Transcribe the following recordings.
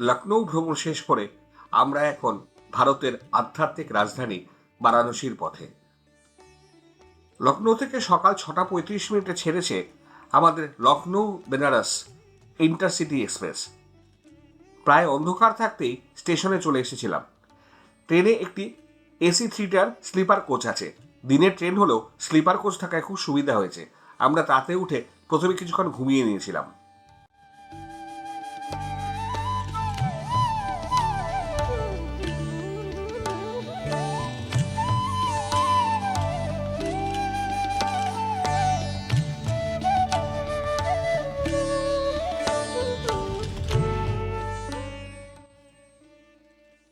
লখনৌ ভ্রমণ শেষ করে আমরা এখন ভারতের আধ্যাত্মিক রাজধানী বারাণসীর পথে। লখনৌ থেকে সকাল 6:35 ছেড়েছে আমাদের লখনৌ বেনারস ইন্টারসিটি এক্সপ্রেস। প্রায় অন্ধকার থাকতেই স্টেশনে চলে এসেছিলাম। ট্রেনে একটি এসি 3 স্লিপার কোচ আছে। দিনের ট্রেন হলেও স্লিপার কোচ থাকায় খুব সুবিধা হয়েছে। আমরা তাতে উঠে প্রথমে কিছুক্ষণ ঘুমিয়ে নিয়েছিলাম।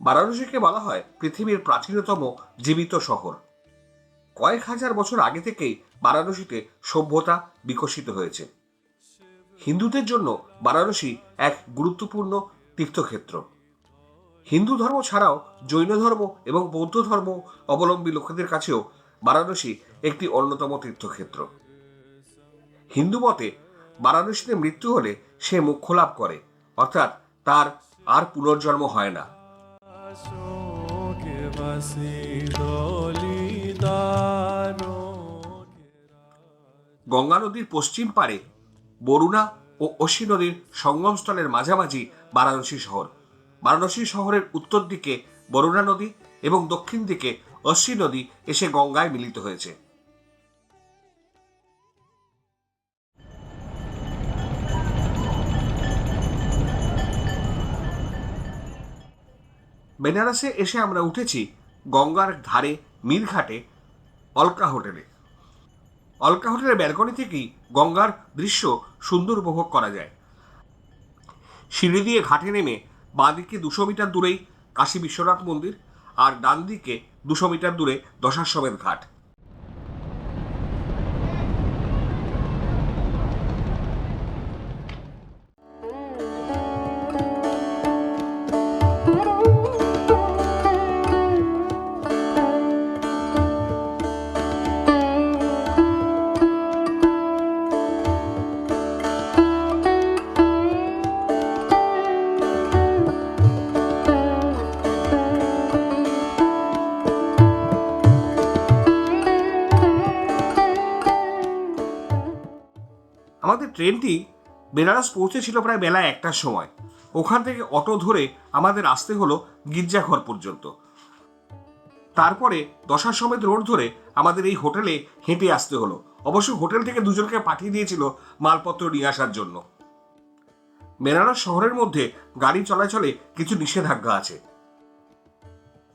বারাণসীকে বলা হয় পৃথিবীর প্রাচীনতম জীবিত শহর। কয়েক হাজার বছর আগে থেকেই বারাণসীতে সভ্যতা বিকশিত হয়েছে। হিন্দুদের জন্য বারাণসী এক গুরুত্বপূর্ণ তীর্থক্ষেত্র। হিন্দু ধর্ম ছাড়াও জৈন ধর্ম এবং বৌদ্ধ ধর্ম অবলম্বী লোকেদের কাছেও বারাণসী একটি অন্যতম তীর্থক্ষেত্র। হিন্দু মতে বারাণসীতে মৃত্যু হলে সে মোক্ষ লাভ করে, অর্থাৎ তার আর পুনর্জন্ম হয় না। গঙ্গা নদীর পশ্চিম পাড়ে বরুণা ও অসি নদীর সঙ্গমস্থলের মাঝামাঝি বারাণসী শহর। বারাণসী শহরের উত্তর দিকে বরুণা নদী এবং দক্ষিণ দিকে অসি নদী এসে গঙ্গায় মিলিত হয়েছে। বেনারসে এসে আমরা উঠেছি গঙ্গার ধারে মিরঘাটে অলকা হোটেলে। অলকা হোটেলের ব্যালকনি থেকেই গঙ্গার দৃশ্য সুন্দর উপভোগ করা যায়। সিঁড়ি দিয়ে ঘাটে নেমে বাঁ দিকে 200 মিটার দূরেই কাশী বিশ্বনাথ মন্দির, আর ডান দিকে 200 মিটার দূরে দশাশ্বমেধ ঘাট। আমাদের ট্রেনটি বেনারস পৌঁছেছিল প্রায় বেলা 1টার সময়। ওখান থেকে অটো ধরে আমাদের আসতে হলো গির্জাঘর পর্যন্ত। তারপরে দশাশ্বমেধ রোড ধরে আমাদের এই হোটেলে হেঁটে আসতে হলো। অবশ্য হোটেল থেকে দুজনকে পাঠিয়ে দিয়েছিল মালপত্র নিয়ে আসার জন্য। বেনারস শহরের মধ্যে গাড়ি চলাচলে কিছু নিষেধাজ্ঞা আছে।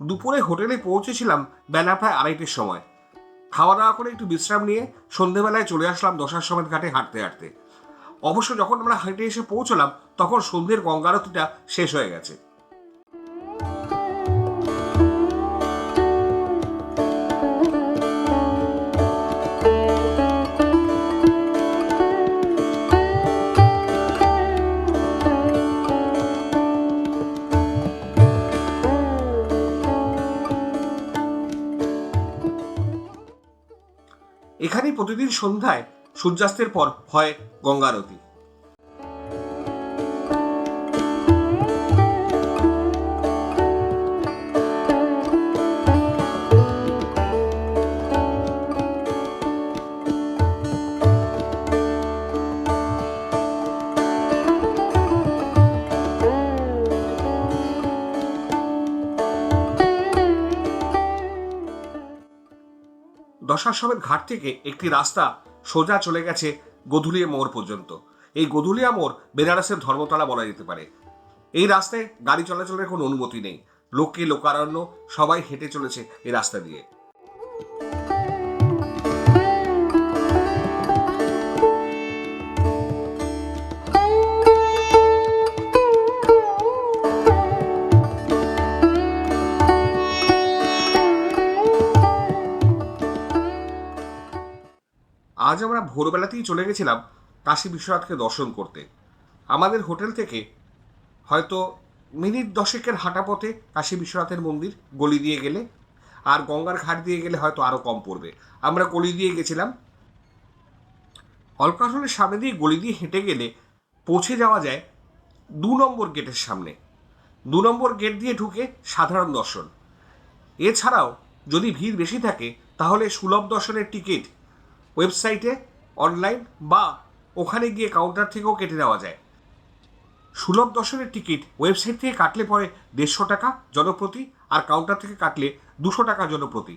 দুপুরে হোটেলে পৌঁছেছিলাম বেলা প্রায় 2:30-এর সময়। খাওয়া দাওয়া করে একটু বিশ্রাম নিয়ে সন্ধেবেলায় চলে আসলাম দশাশ্বমেধ ঘাটে হাঁটতে হাঁটতে। অবশ্য যখন আমরা হেঁটে এসে পৌঁছলাম তখন সন্ধ্যের গঙ্গারতিটা শেষ হয়ে গেছে। এখানেই প্রতিদিন সন্ধ্যায় সূর্যাস্তের পর হয় গঙ্গা আরতি। দশাশ্বমেধ ঘাট থেকে একটি রাস্তা সোজা চলে গেছে গোধুলিয়া মোড় পর্যন্ত। এই গোধুলিয়া মোড় বেনারসের ধর্মতলা বলা যেতে পারে। এই রাস্তায় গাড়ি চলাচলের কোনো অনুমতি নেই। লোকে লোকারণ্য, সবাই হেঁটে চলেছে এই রাস্তা দিয়ে। আজ আমরা ভোরবেলাতেই চলে গেছিলাম কাশী বিশ্বনাথকে দর্শন করতে। আমাদের হোটেল থেকে হয়তো মিনিট 10-এর হাঁটা পথে কাশী বিশ্বনাথের মন্দির, গলি দিয়ে গেলে। আর গঙ্গার ঘাট দিয়ে গেলে হয়তো আরও কম পড়বে। আমরা গলি দিয়ে গেছিলাম। অলকা হোটেলের সামনে দিয়ে গলি দিয়ে হেঁটে গেলে পৌঁছে যাওয়া যায় 2 নম্বর গেটের সামনে। 2 নম্বর গেট দিয়ে ঢুকে সাধারণ দর্শন। এছাড়াও যদি ভিড় বেশি থাকে তাহলে সুলভ দর্শনের টিকিট ওয়েবসাইটে, অনলাইন বা ওখানে গিয়ে কাউন্টার থেকেও কেটে নেওয়া যায়। সুলভ দর্শনের টিকিট ওয়েবসাইট থেকে কাটলে পরে 150 টাকা জনপ্রতি, আর কাউন্টার থেকে কাটলে 200 টাকা জনপ্রতি।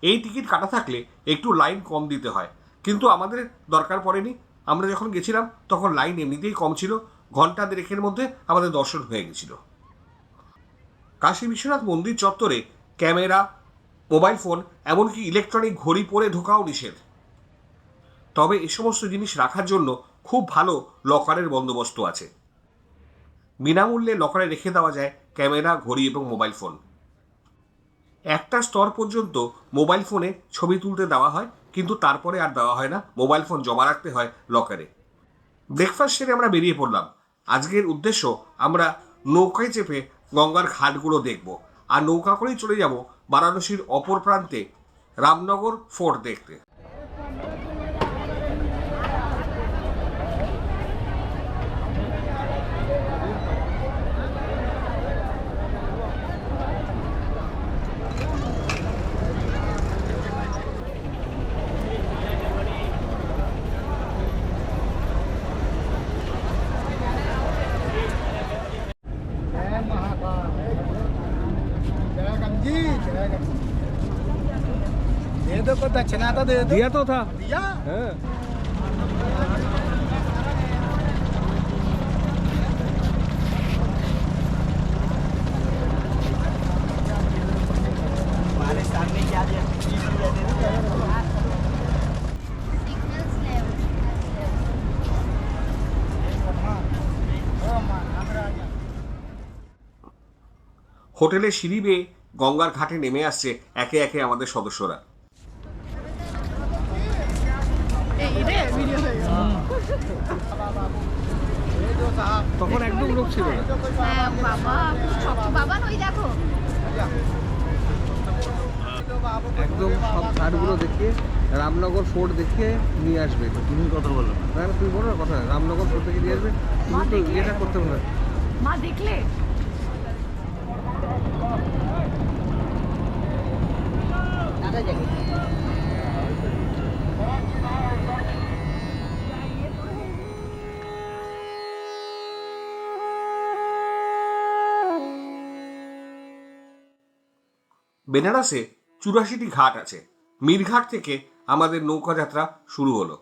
এই টিকিট কাটা থাকলে একটু লাইন কম দিতে হয়, কিন্তু আমাদের দরকার পড়েনি। আমরা যখন গেছিলাম তখন লাইন এমনিতেই কম ছিল, ঘন্টা দেড়েকের মধ্যে আমাদের দর্শন হয়ে গেছিল। কাশী বিশ্বনাথ মন্দির চত্বরে ক্যামেরা, মোবাইল ফোন, এমনকি ইলেকট্রনিক ঘড়ি পরে ঢোকাও নিষেধ। তবে এ সমস্ত জিনিস রাখার জন্য খুব ভালো লকারের বন্দোবস্ত আছে। বিনামূল্যে লকারে রেখে দেওয়া যায় ক্যামেরা, ঘড়ি এবং মোবাইল ফোন। একটা স্তর পর্যন্ত মোবাইল ফোনে ছবি তুলতে দেওয়া হয়, কিন্তু তারপরে আর দেওয়া হয় না, মোবাইল ফোন জমা রাখতে হয় লকারে। ব্রেকফাস্ট সেরে আমরা বেরিয়ে পড়লাম। আজকের উদ্দেশ্য আমরা নৌকায় চেপে গঙ্গার ঘাটগুলো দেখব, আর নৌকা করেই চলে যাব বারাণসীর অপর প্রান্তে রামনগর ফোর্ট দেখতে। दे दो, दक्षिणा तो दे दो। दिया तो था। दिया हाँ। हमारे सामने क्या दिया? হোটেলে সিঁড়ি বেয়ে গঙ্গার ঘাটে নেমে আসছে একে একে আমাদের সদস্যরা। তখন একদম লোক ছিল না। একদম সব ঘাটগুলো দেখে রামনগর ফোর্ট দেখে নিয়ে আসবে। তুমি কথা বলো না না, তুমি বলো না কথা, রামনগর ফোর্ট থেকে নিয়ে আসবে। তুমি তো এটা করতে হবে না। মা দেখলে বেনারসে 84টি ঘাট আছে। মীরঘাট থেকে আমাদের নৌকা যাত্রা শুরু হলো।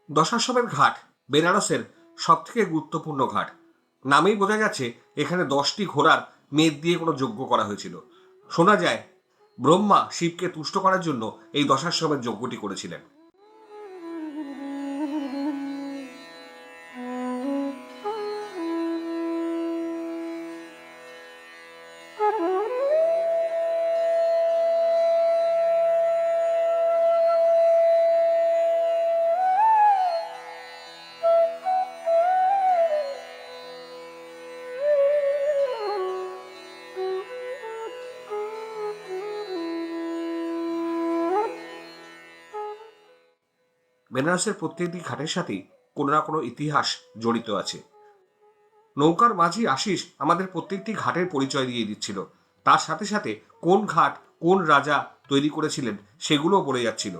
দশাশ্বমেধ ঘাট বেনারসের সবথেকে গুরুত্বপূর্ণ ঘাট। নামেই বোঝা যাচ্ছে এখানে 10টি ঘোড়ার মেদ দিয়ে কোনো যজ্ঞ করা হয়েছিল। শোনা যায় ব্রহ্মা শিবকে তুষ্ট করার জন্য এই দশাশ্বমেধ যজ্ঞটি করেছিলেন। বেনারসের প্রত্যেকটি ঘাটের সাথেই কোনো না কোনো ইতিহাস জড়িত আছে। নৌকার মাঝি আশিস আমাদের প্রত্যেকটি ঘাটের পরিচয় দিয়ে দিচ্ছিল, তার সাথে সাথে কোন ঘাট কোন রাজা তৈরি করেছিলেন সেগুলোও বলে যাচ্ছিল।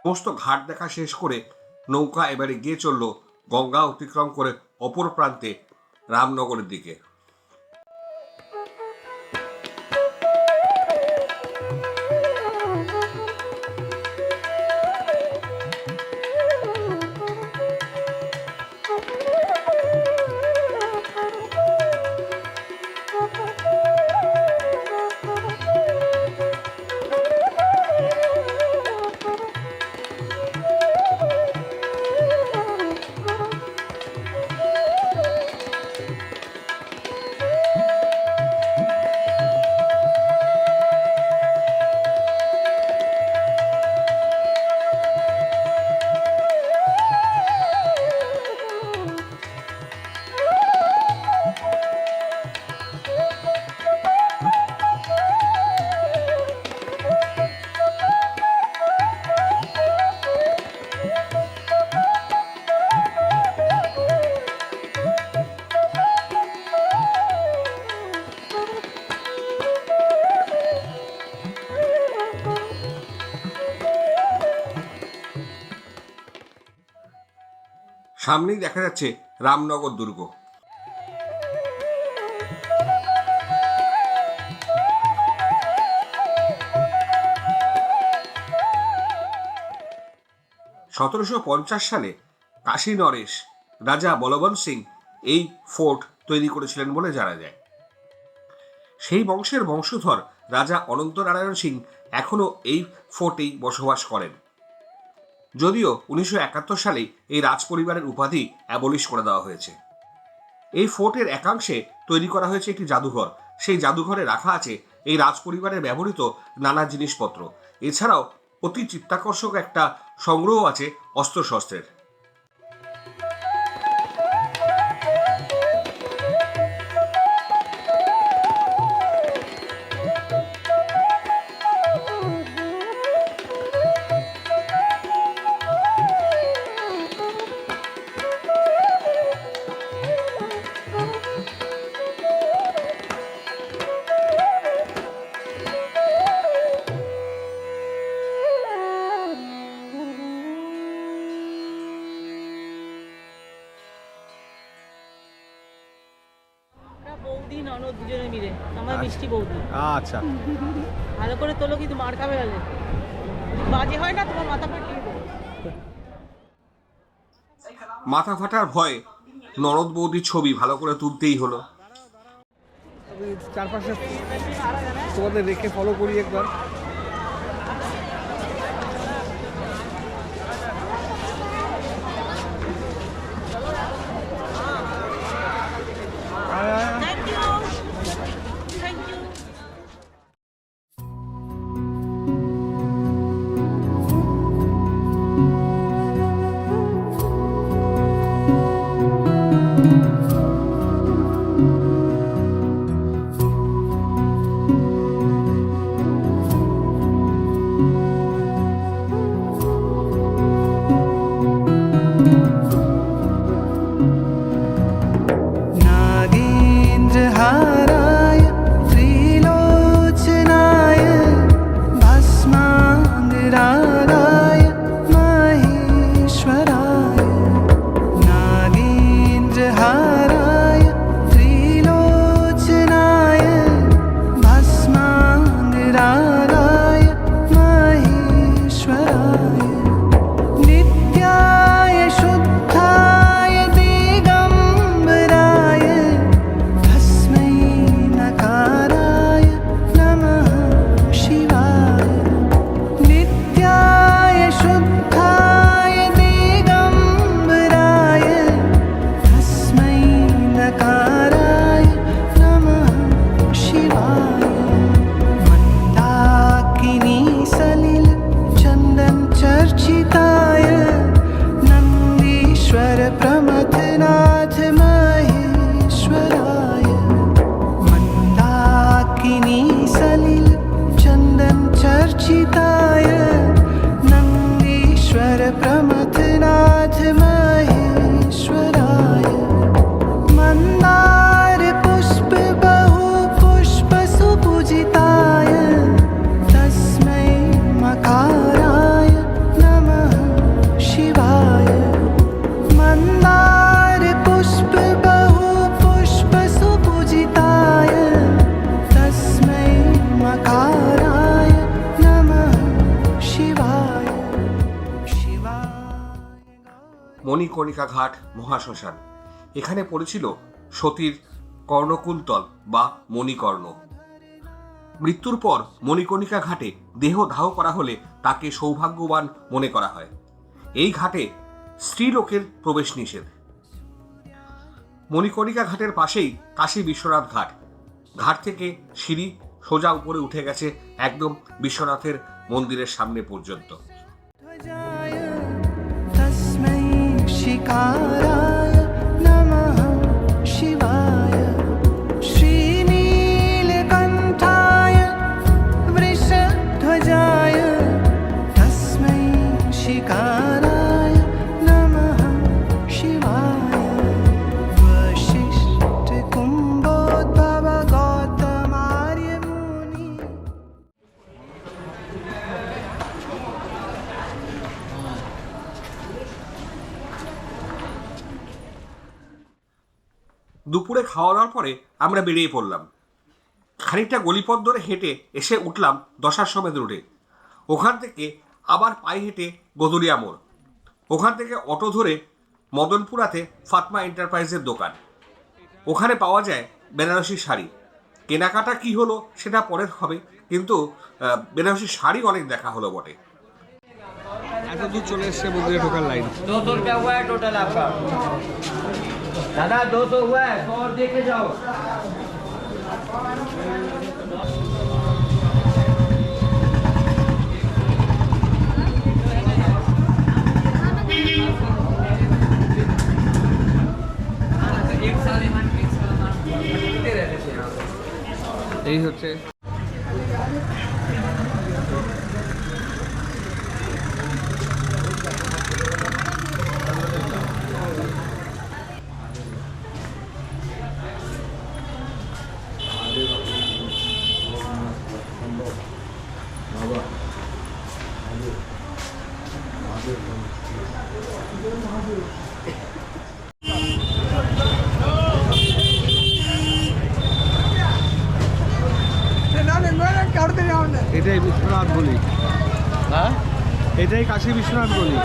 সমস্ত ঘাট দেখা শেষ করে নৌকা এবারে গিয়ে চলল গঙ্গা অতিক্রম করে অপর প্রান্তে রামনগরের দিকে। সামনেই দেখা যাচ্ছে রামনগর দুর্গ। 1750 সালে কাশী নরেশ রাজা বলবন্ত সিং এই ফোর্ট তৈরি করেছিলেন বলে জানা যায়। সেই বংশের বংশধর রাজা অনন্ত নারায়ণ সিং এখনো এই ফোর্টেই বসবাস করেন, যদিও 1971 সালে এই রাজ পরিবারের উপাধি অ্যাবলিশ করে দেওয়া হয়েছে। এই ফোর্টের একাংশে তৈরি করা হয়েছে একটি জাদুঘর। সেই জাদুঘরে রাখা আছে এই রাজ পরিবারের ব্যবহৃত নানা জিনিসপত্র। এছাড়াও অতি চিত্তাকর্ষক একটা সংগ্রহ আছে অস্ত্রশস্ত্রের। বৌদি ননদ দুজনে মিলে আমার মিষ্টি বৌদি। আচ্ছা, ভালো করে তোলো কিন্তু মার খাবে হলে বাজে হয় না, তোমার মাথা ফাটিয়ে দেবো। মাথা ফাটার ভয়ে ননদ বৌদির ছবি ভালো করে তুলতেই হলো। চারপাশে তোমাদের রেখে ফলো করি একবার। Thank you, thank you. नागेन्द्रहाराय त्रिलोचनाय भस्माङ्गरागाय माहेश्वराय नागेन्द्रहाराय त्रिलोचनाय भस्माङ्गरागाय माहेश्वराय नित्याय शुद्धाय दिगम्बराय तस्मै नकाराय नमः शिवाय नित्याय शुद्धाय दिगम्बराय तस्मै नकाराय नमः शिवाय मन्दाकिनी सलिल चन्दन चर्चिताय नन्दीश्वर प्रमथनाथ महेश्वराय मन्दाकिनी सलिल चन्दन चर्चिताय नन्दीश्वर प्रमथनाथ महेश्वराय मन्दार पुष्प बहु पुष्प सुपूजिताय तस्मै मकाराय नमः মণিকর্ণিকা ঘাট মহাশ্মশান। এখানে পড়েছিল সতীর কর্ণকুন্তল বা মণিকর্ণ। মৃত্যুর পর মণিকর্ণিকা ঘাটে দেহ দাহ করা হলে তাকে সৌভাগ্যবান মনে করা হয়। এই ঘাটে স্ত্রীলোকের প্রবেশ নিষেধ। মণিকর্ণিকা ঘাটের পাশেই কাশী বিশ্বনাথ ঘাট। ঘাট থেকে সিঁড়ি সোজা উপরে উঠে গেছে একদম বিশ্বনাথের মন্দিরের সামনে পর্যন্ত। ध्वजाय तस्मै शिकाराय नमः शिवाय श्रीनीलकण्ठाय वृषध्वजाय तस्मै शिकाराय नमः शिवाय वशिष्ठकुम्भोद्भव गौतमार्य मुनि। দুপুরে খাওয়া দাওয়ার পরে আমরা বেরিয়ে পড়লাম। খানিকটা গলিপথ ধরে হেঁটে এসে উঠলাম দশাশ্বমেধ রোডে। ওখান থেকে আবার পায়ে হেঁটে গদুরিয়া মোড়। ওখান থেকে অটো ধরে মদনপুরাতে ফাতমা এন্টারপ্রাইজের দোকান। ওখানে পাওয়া যায় বেনারসি শাড়ি। কেনাকাটা কি হলো সেটা পরের হবে, কিন্তু বেনারসি শাড়ি অনেক দেখা হলো বটে। এত দূর চলে এসছে মন্দিরে ঢোকার লাইন। 200 रुपया हुआ है टोटल आपका। दादा 200 हुआ है, 100 और देके जाओ। এই হচ্ছে এটাই বিশ্বনাথ গলি। हाँ এটাই কাশী বিশ্বনাথ গলি।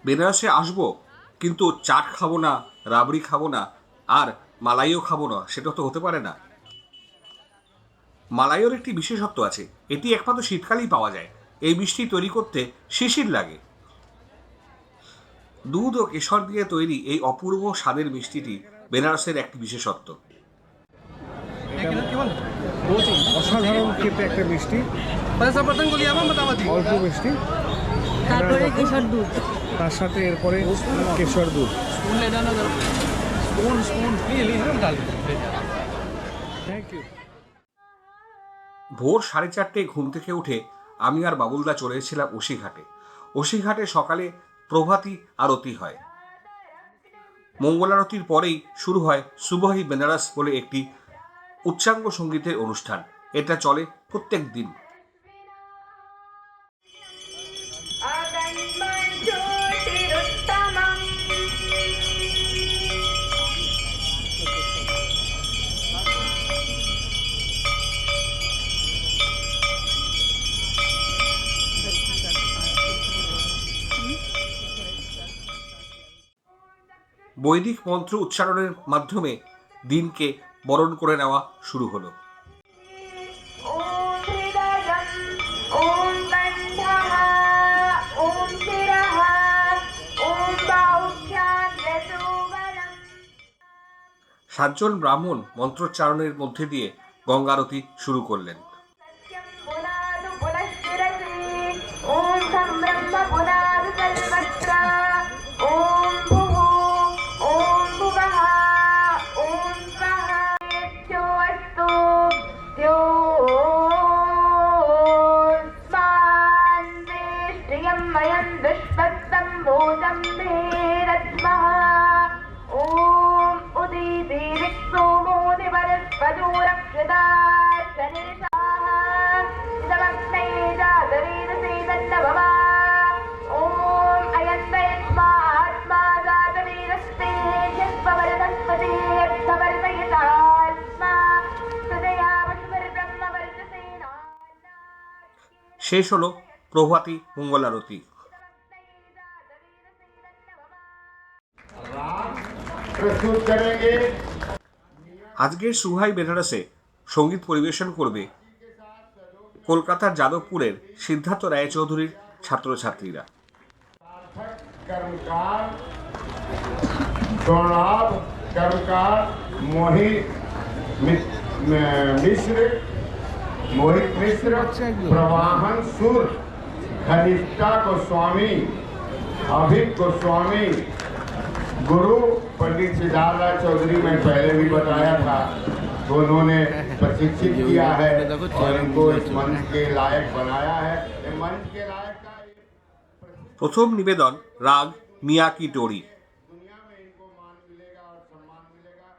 বেনারসে আসবো কিন্তু চাট খাবো না, রাবড়ি খাবো না, আর মালাইও খাবো না, সেটা তো হতে পারে না। মালাইয়ের একটি বিশেষত্ব আছে, এটি একমাত্র শীতকালেই পাওয়া যায়। এই মিষ্টি তৈরি করতে শিশির লাগে। দুধ ও কেশর দিয়ে তৈরি এই অপূর্ব স্বাদের মিষ্টিটি বেনারসের একটি বিশেষত্ব। অসাধারণ খেতে একটা মিষ্টি, অল্প মিষ্টি, তারপরে কেশর দুধ। তার সাথে এরপরে কেশর দুধ। Thank you. ভোর 4:30 ঘুম থেকে উঠে আমি আর বাবুলদা চলে এসেছিলাম ওসিঘাটে। ওসিঘাটে সকালে প্রভাতী আরতি হয়। মঙ্গলারতির পরেই শুরু হয় সুবহি বেনারস বলে একটি উচ্চাঙ্গ সঙ্গীতের অনুষ্ঠান। এটা চলে প্রত্যেক দিন। বৈদিক মন্ত্র উচ্চারণের মাধ্যমে দিনকে বরণ করে নেওয়া শুরু হলো। সাতজন ব্রাহ্মণ মন্ত্রোচ্চারণের মধ্যে দিয়ে গঙ্গারতি শুরু করলেন। ओम শেষ হলো প্রভাতী মঙ্গলারতি। प्रस्तुत करेंगे। আজকের সুহাই বেনারসে সঙ্গীত পরিবেশন করবে কলকাতার যাদবপুরের সিদ্ধার্থ রায়চৌধুরীর ছাত্রছাত্রীরা। कर्मकार गौरव कर्मकार मोहित मिश्र प्रवाहन सुर खनिष्ठा गोस्वामी अभिक गोस्वामी गुरु पंडित सिद्धार्थ राय चौधरी मैं पहले भी बताया था तो उन्होंने प्रशिक्षित किया है और इनको इस मंच के लायक बनाया है। इस मंच के लायक का প্রথম নিবেদন রাগ মিয়াকি টোরি। दुनिया में इनको मान मिलेगा और सम्मान मिलेगा।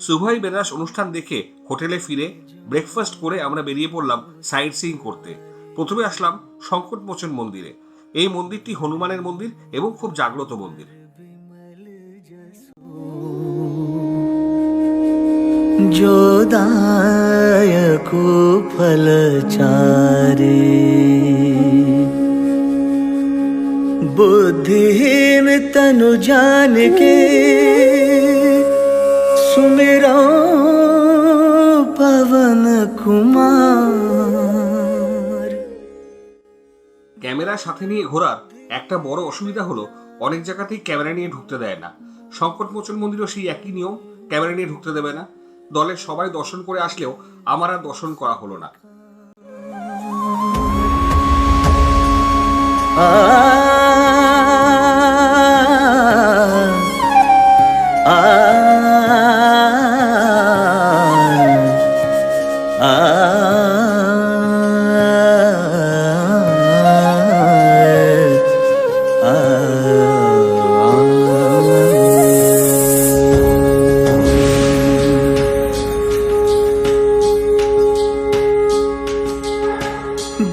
সুভাই বেনারস অনুষ্ঠান দেখে হোটেলে ফিরে ব্রেকফাস্ট করে আমরা বেরিয়ে পড়লাম সাইট সিইং করতে। প্রথমে আসলাম সংকটমোচন মন্দিরে। এই মন্দিরটি হনুমানের মন্দির এবং খুব জাগ্রত মন্দির। जोदायको फलचारी बुद्धिहीन तनु जान के सुमिरो पवन कुमार। ক্যামেরা সাথে নিয়ে ঘোরার একটা বড় অসুবিধা হলো অনেক জায়গাতেই ক্যামেরা নিয়ে ঢুকতে দেয় না। সংকটমোচন মন্দিরও সেই একই নিয়ম, ক্যামেরা নিয়ে ঢুকতে দেবে না। দলের সবাই দর্শন করে আসলেও আমার আর দর্শন করা হলো না।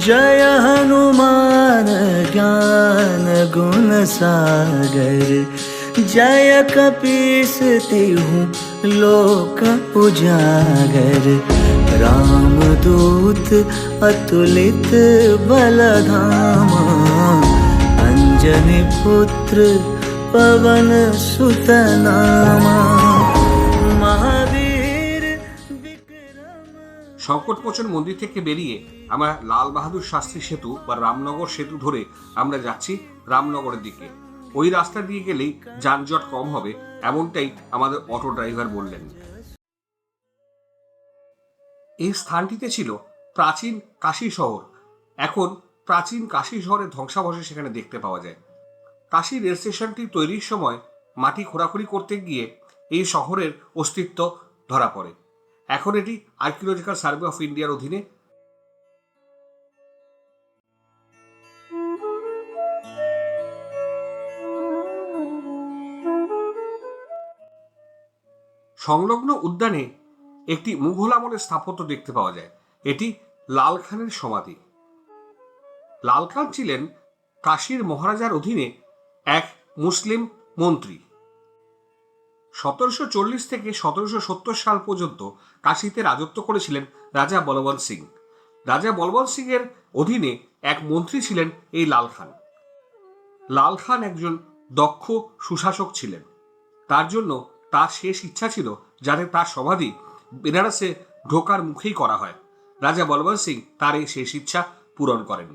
जय हनुमान ज्ञान गुण सागर जय कपीस तिहु लोक उजागर रामदूत अतुलित बलधामा अंजनी पुत्र पवन सुत नामा महावीर विक्रम। সংকটমোচন মন্দির থেকে বেরিয়ে আমরা লাল বাহাদুর শাস্ত্রী সেতু বা রামনগর সেতু ধরে আমরা যাচ্ছি রামনগরের দিকে। ওই রাস্তা দিয়ে গেলেই যানজট কম হবে, এমনটাই আমাদের অটো ড্রাইভার বললেন। এই স্থানটিতে ছিল প্রাচীন কাশী শহর। এখন প্রাচীন কাশী শহরের ধ্বংসাবশেষ সেখানে দেখতে পাওয়া যায়। কাশী রেল স্টেশনটি তৈরির সময় মাটি খোঁড়াখুড়ি করতে গিয়ে এই শহরের অস্তিত্ব ধরা পড়ে। এখন এটি আর্কিওলজিক্যাল সার্ভে অফ ইন্ডিয়ার অধীনে। সংলগ্ন উদ্যানে একটি মুঘল আমলের স্থাপত্য দেখতে পাওয়া যায়। এটি লাল খানের সমাধি। লাল খান ছিলেন কাশীর মহারাজার অধীনে এক মুসলিম মন্ত্রী। 1740 থেকে 1770 সাল পর্যন্ত কাশীতে রাজত্ব করেছিলেন রাজা বলবন্ত সিং। রাজা বলবন্ত সিং এর অধীনে এক মন্ত্রী ছিলেন এই লাল খান। লাল খান একজন দক্ষ সুশাসক ছিলেন। তার জন্য তার শেষ ইচ্ছা ছিল যাতে তার সমাধি বেনারসে ঢোকার মুখেই করা হয়। রাজা বলবন্ত সিং তার এই শেষ ইচ্ছা পূরণ করেন।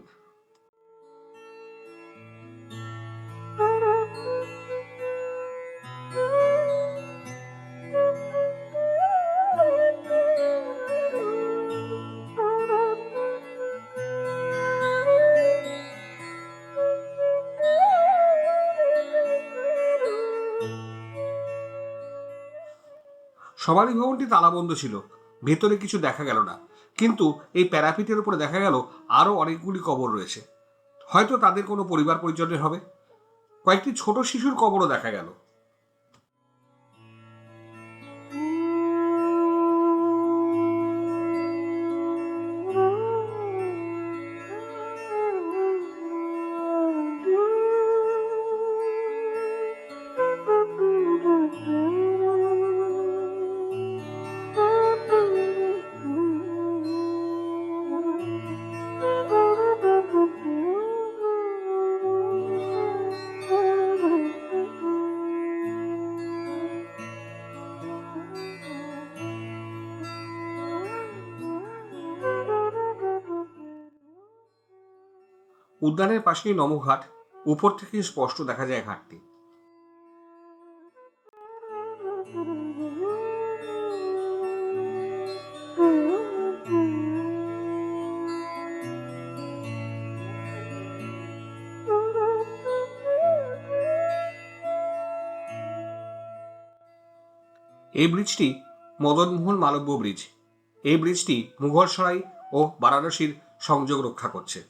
সমাধি ভবনটি তালাবন্ধ ছিল, ভেতরে কিছু দেখা গেল না। কিন্তু এই প্যারাপিটের উপরে দেখা গেল আরো অনেকগুলি কবর রয়েছে। হয়তো তাদের কোনো পরিবার পরিজনের হবে। কয়েকটি ছোট শিশুর কবরও দেখা গেল। উদ্যানের পাশেই নমঘাট। উপর থেকে স্পষ্ট দেখা যায় ঘাটটি। এই ব্রিজটি মদনমোহন মালব্য ব্রিজ। এই ব্রিজটি মুঘলসরাই ও বারাণসীর সংযোগ রক্ষা করছে।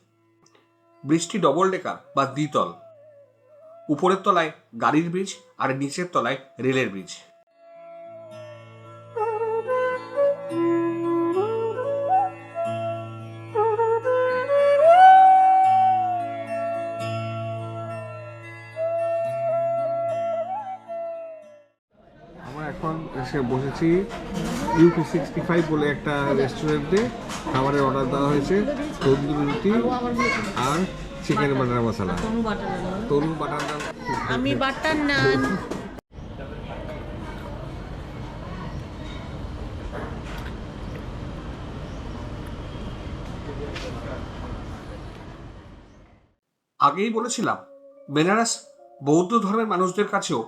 ব্রিজটি ডবল ডেকার বা দ্বিতল। উপরের তলায় গাড়ির ব্রিজ আর নিচের তলায় রেলের ব্রিজ। আমার এখন এসে বসেছি UP65 বলে একটা রেস্টুরেন্টে। খাবারের অর্ডার দেওয়া হয়েছে তন্দুরি রুটি আর চিকেন বাটার মশলা, তনু বাটার নান। আমি বাটার নান। আগেই বলেছিলাম বেনারস বৌদ্ধ ধর্মের মানুষদের কাছেও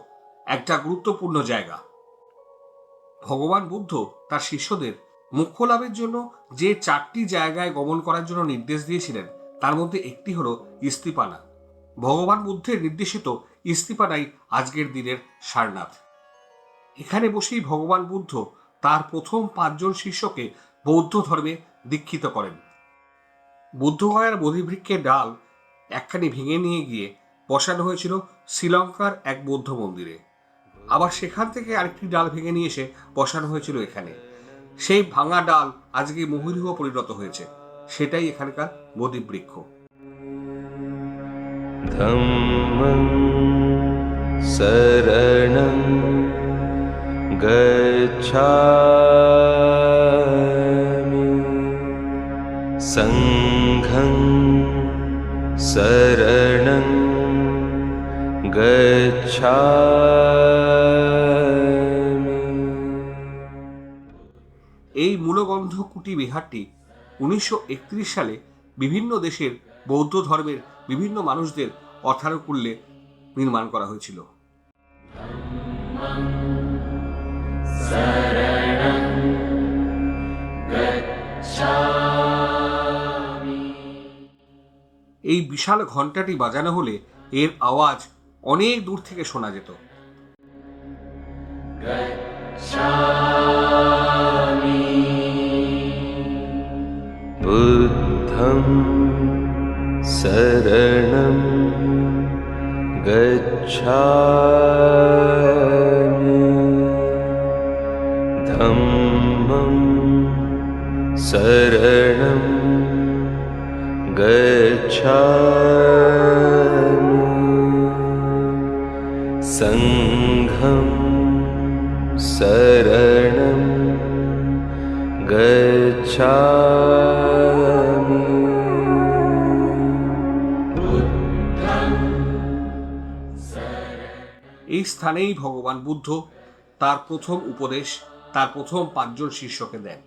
একটা গুরুত্বপূর্ণ জায়গা। ভগবান বুদ্ধ তার শিষ্যদের মোক্ষ লাভের জন্য যে 4টি জায়গায় গমন করার জন্য নির্দেশ দিয়েছিলেন তার মধ্যে একটি হলো ইস্তিপানা। ভগবান বুদ্ধের নির্দেশিত ইস্তিপানাই আজকের দিনের সারনাথ। এখানে বসেই ভগবান বুদ্ধ তার প্রথম 5 জন শিষ্যকে বৌদ্ধ ধর্মে দীক্ষিত করেন। বুদ্ধগয়ার বোধিবৃক্ষের ডাল একখানি ভেঙে নিয়ে গিয়ে বসানো হয়েছিল শ্রীলঙ্কার এক বৌদ্ধ মন্দিরে। আবার সেখান থেকে আরেকটি ডাল ভেঙে নিয়ে এসে বসানো হয়েছিল এখানে। সেই ভাঙা ডাল আজকে মহীরূহে পরিণত হয়েছে, সেটাই এখানকার বোধিবৃক্ষ। ধম্মং শরণং গচ্ছামি সংঘং শরণং গচ্ছামি। এই মূলগন্ধ কুটি বিহারটি 1931 সালে বিভিন্ন দেশের বৌদ্ধ ধর্মের বিভিন্ন মানুষদের অর্থানুকূল্যে নির্মাণ করা হয়েছিল। এই বিশাল ঘণ্টাটি বাজানো হলে এর আওয়াজ অনেক দূর থেকে শোনা যেত। বুদ্ধং শরণং গচ্ছামি ধম্মং শরণং গচ্ছামি সংঘং শরণং গচ্ছামি। এই স্থানেই ভগবান বুদ্ধ তার প্রথম উপদেশ তার প্রথম 5 জন শিষ্যকে দেন।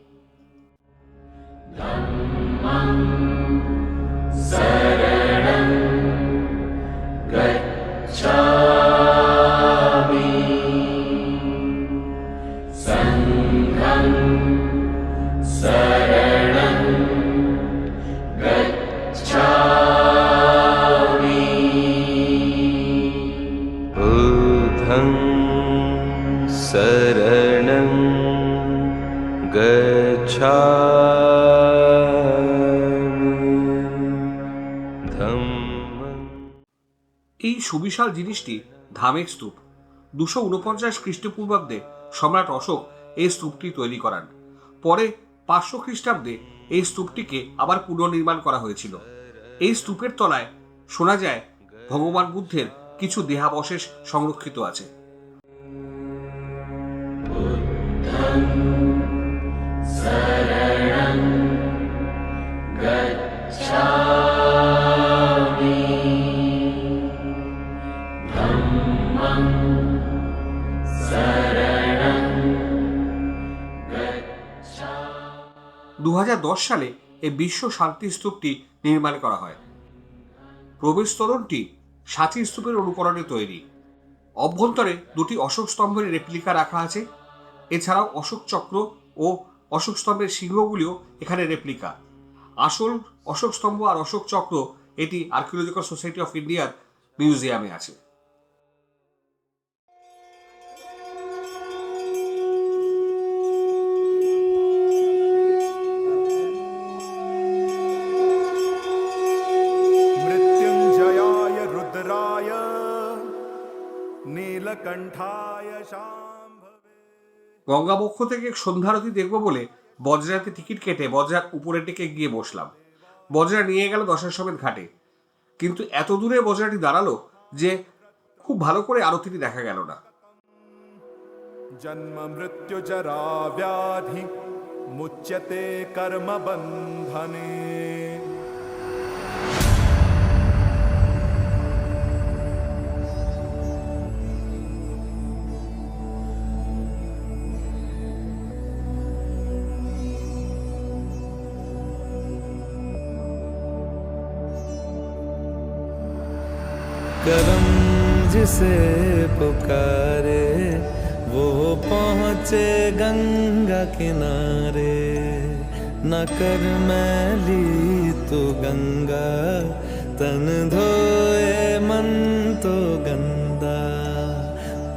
বুদ্ধং শরণং গচ্ছামি ধম্মং। এই সুবিশাল জিনিসটি ধামের স্তূপ। 249 খ্রিস্টপূর্বাব্দে সম্রাট অশোক এই স্তূপটি তৈরি করান। পরে 500 খ্রিস্টাব্দে এই স্তূপটিকে আবার পুনর্নির্মাণ করা হয়েছিল। এই স্তূপের তলায় শোনা যায় ভগবান বুদ্ধের কিছু দেহাবশেষ সংরক্ষিত আছে। দু 2010 সালে এই বিশ্ব শান্তি স্তূপটি নির্মাণ করা হয়। প্রবেশতোরণটি সাঁচি স্তূপের অনুকরণে তৈরি। অভ্যন্তরে 2টি অশোক স্তম্ভের রেপ্লিকা রাখা আছে। এছাড়াও অশোক চক্র ও অশোক স্তম্ভের সিংহগুলিও এখানে রেপ্লিকা। আসল অশোক স্তম্ভ আর অশোক চক্র এটি আর্কিওলজিক্যাল সোসাইটি অফ ইন্ডিয়ার মিউজিয়ামে আছে। मृत्युंजयाय रुद्राय नीलकंठाय शांभवे। গঙ্গাবক্ষ থেকে সন্ধ্যারতি দেখব বলে বজরাতে টিকিট কেটে বজরার উপরে টেকে গিয়ে বসলাম। বজরা নিয়ে গেল দশাশ্বমেধ ঘাটে, কিন্তু এত দূরে বজরাটি দাঁড়ালো যে খুব ভালো করে আরতিটি দেখা গেল না। जन्म मृत्यु जरा व्याधि मुच्यते कर्म बंधने। करम जिसे पुकारे वो पहुँचे गंगा किनारे। न कर मैली तो गंगा तन धोए मन तो गंदा।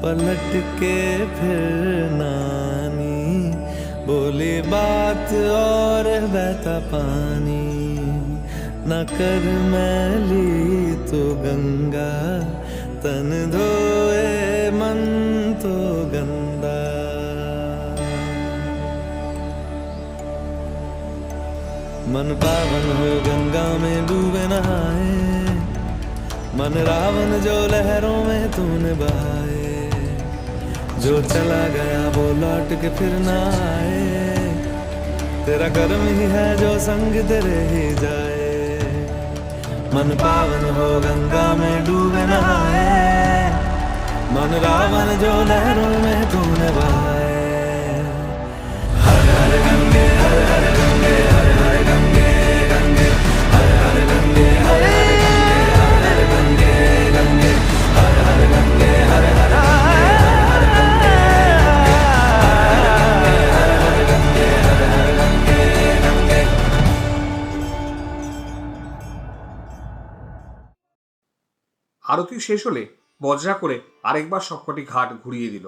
पलट के फिर नानी बोली बात और बहता पानी। न कर मैली तो गंगा तन धोए मन तो गंदा। मन पावन हो गंगा में डूबे नहाए। मन रावण जो लहरों में तूने बहाए। जो चला गया वो लौट के फिर ना आए। तेरा कर्म ही है जो संग तेरे ही जाए। मन पावन हो गंगा में डूबे नहाए। मन रावण जो लहरों में तूने बहाए। हर हर गंगे हर हर गंगे हर हर गंगे गंगे हर हर गंगे हर हर गंगे हर हर गंगे गंगे हर हर गंगे हर हर আরতি শেষ হলে বজরা করে আরেকবার সবকটি ঘাট ঘুরিয়ে দিল।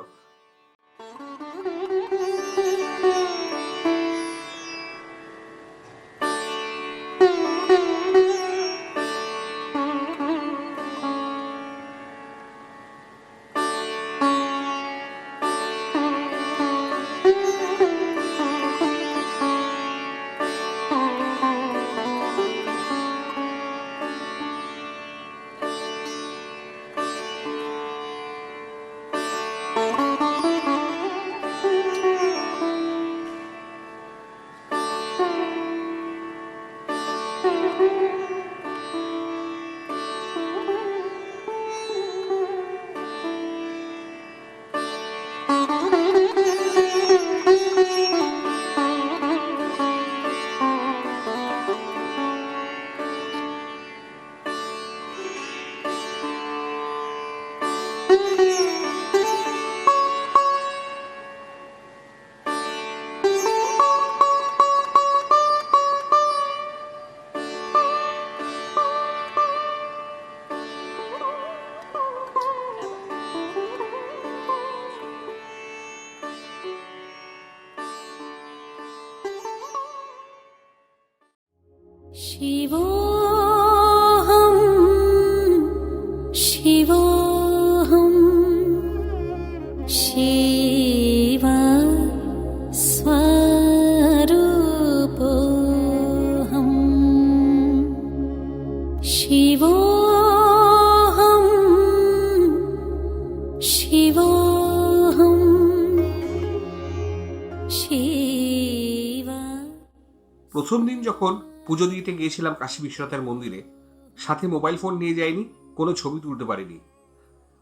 शिवोऽहं शिवोऽहं शिव स्वरूपोऽहं शिवोऽहं शिवोऽहं शिव। প্রথম দিন যখন পুজো দিতে গিয়েছিলাম কাশী বিশ্বনাথের মন্দিরে, সাথে মোবাইল ফোন নিয়ে যাইনি, কোনো ছবি তুলতে পারিনি।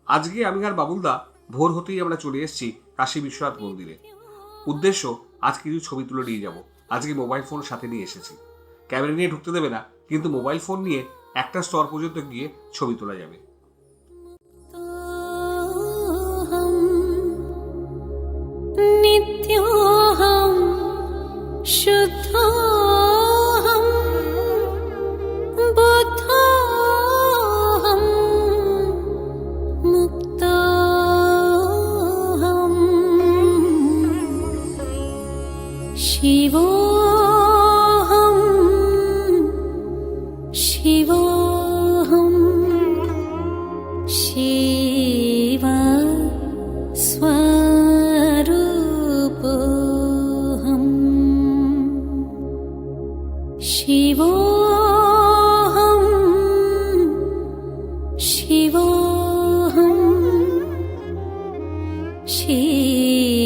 আজকে আমি আর বাবুলদা ভোর হতেই আমরা চলে এসেছি কাশী বিশ্বনাথ মন্দিরে। উদ্দেশ্য আজ কিছু ছবি তুলে নিয়ে যাব। আজকে মোবাইল ফোন সাথে নিয়ে এসেছি। ক্যামেরা নিয়ে ঢুকতে দেবে না, কিন্তু মোবাইল ফোন নিয়ে একটা স্তর পর্যন্ত গিয়ে ছবি তোলা যাবে। नित्योऽहं शुद्धोऽहं बुद्धोऽहं मुक्तोऽहं शिवोऽहं शिवोऽहं शिव स्वरूपोऽहं शिवोऽहं शिवोऽहं शिव।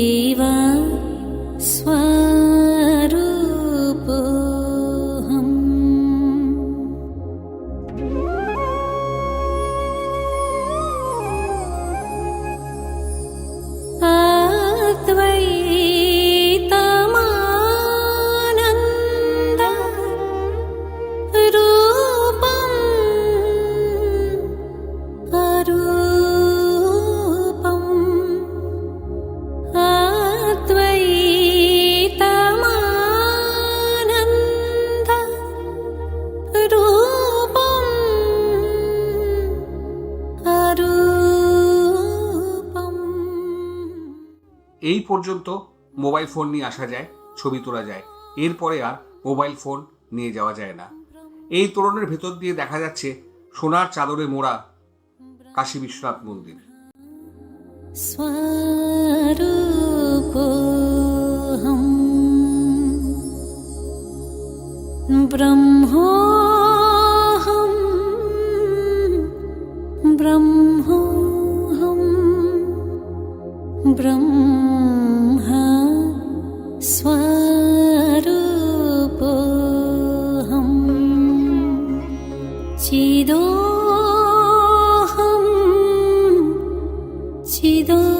এই পর্যন্ত মোবাইল ফোন নিয়ে আসা যায়, ছবি তোলা যায়, এরপরে আর মোবাইল ফোন নিয়ে যাওয়া যায় না। এই তোরণের ভেতর দিয়ে দেখা যাচ্ছে সোনার চাদরে মোড়া কাশী বিশ্বনাথ মন্দির। स्वरूपोऽहं ब्रह्मोऽहं ब्रह्मोऽहं ब्रह्म स्वरूपोऽहं चिदोऽहं चिदो